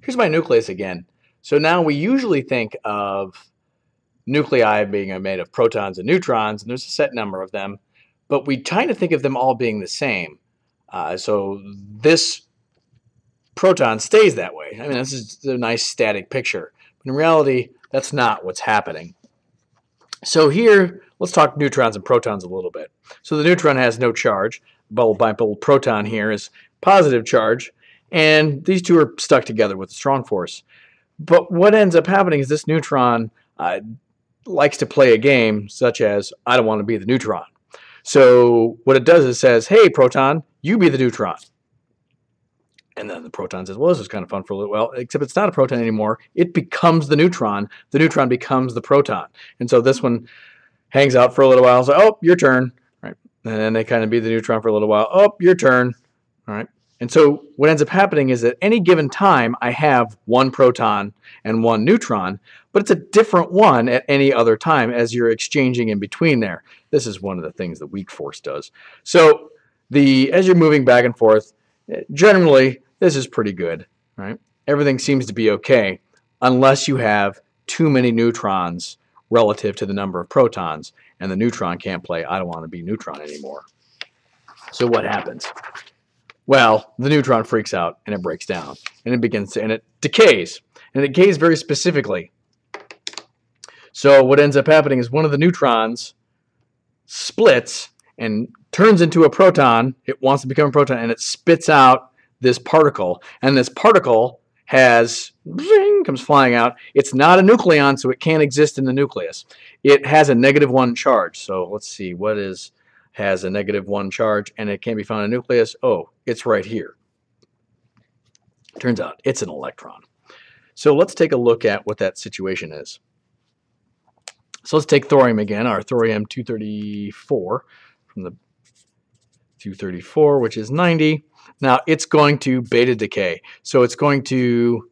Here's my nucleus again. So now we usually think of nuclei being made of protons and neutrons, and there's a set number of them, but we try to think of them all being the same. So this proton stays that way. I mean, this is a nice static picture. But in reality, that's not what's happening. So here, let's talk neutrons and protons a little bit. So the neutron has no charge. Bubble proton here is positive charge, and these two are stuck together with a strong force. But what ends up happening is this neutron likes to play a game such as, I don't want to be the neutron. So what it does is it says, hey, proton, you be the neutron. And then the proton says, well, this is kind of fun for a little while, except it's not a proton anymore. It becomes the neutron. The neutron becomes the proton. And so this one hangs out for a little while. So, oh, your turn. Right. And then they kind of be the neutron for a little while. Oh, your turn. All right. And so what ends up happening is at any given time, I have one proton and one neutron, but it's a different one at any other time as you're exchanging in between there. This is one of the things that weak force does. So as you're moving back and forth, generally, this is pretty good, right? Everything seems to be okay unless you have too many neutrons relative to the number of protons, and the neutron can't play, I don't want to be neutron anymore. So what happens? Well, the neutron freaks out and it breaks down, and it decays, and it decays very specifically. So what ends up happening is one of the neutrons splits and turns into a proton. It wants to become a proton, and it spits out this particle, and this particle comes flying out. It's not a nucleon, so it can't exist in the nucleus. It has a -1 charge. So let's see, has a -1 charge, and it can't be found in a nucleus? Oh, it's right here. Turns out it's an electron. So let's take a look at what that situation is. So let's take thorium again, our thorium-234 from the 234, which is 90. Now it's going to beta decay. So it's going to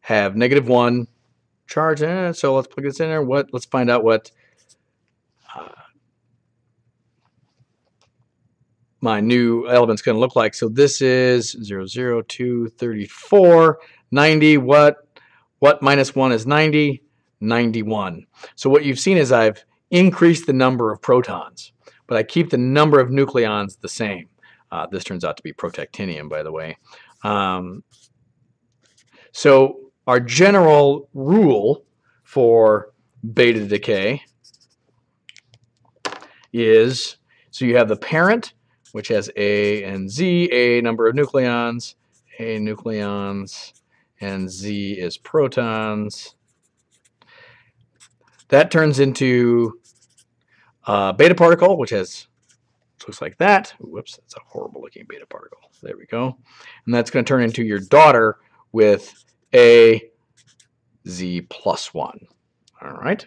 have -1 charge. So let's plug this in there. Let's find out what my new element's going to look like. So this is 0, 2, 34, 90. What -1 is 90? 91. So what you've seen is I've increased the number of protons, but I keep the number of nucleons the same. This turns out to be protactinium, by the way. So our general rule for beta decay is, so you have the parent, which has A and Z, A number of nucleons, A nucleons, and Z is protons. That turns into a beta particle, which looks like that. Whoops, that's a horrible looking beta particle. There we go. And that's going to turn into your daughter with A, Z plus 1. All right.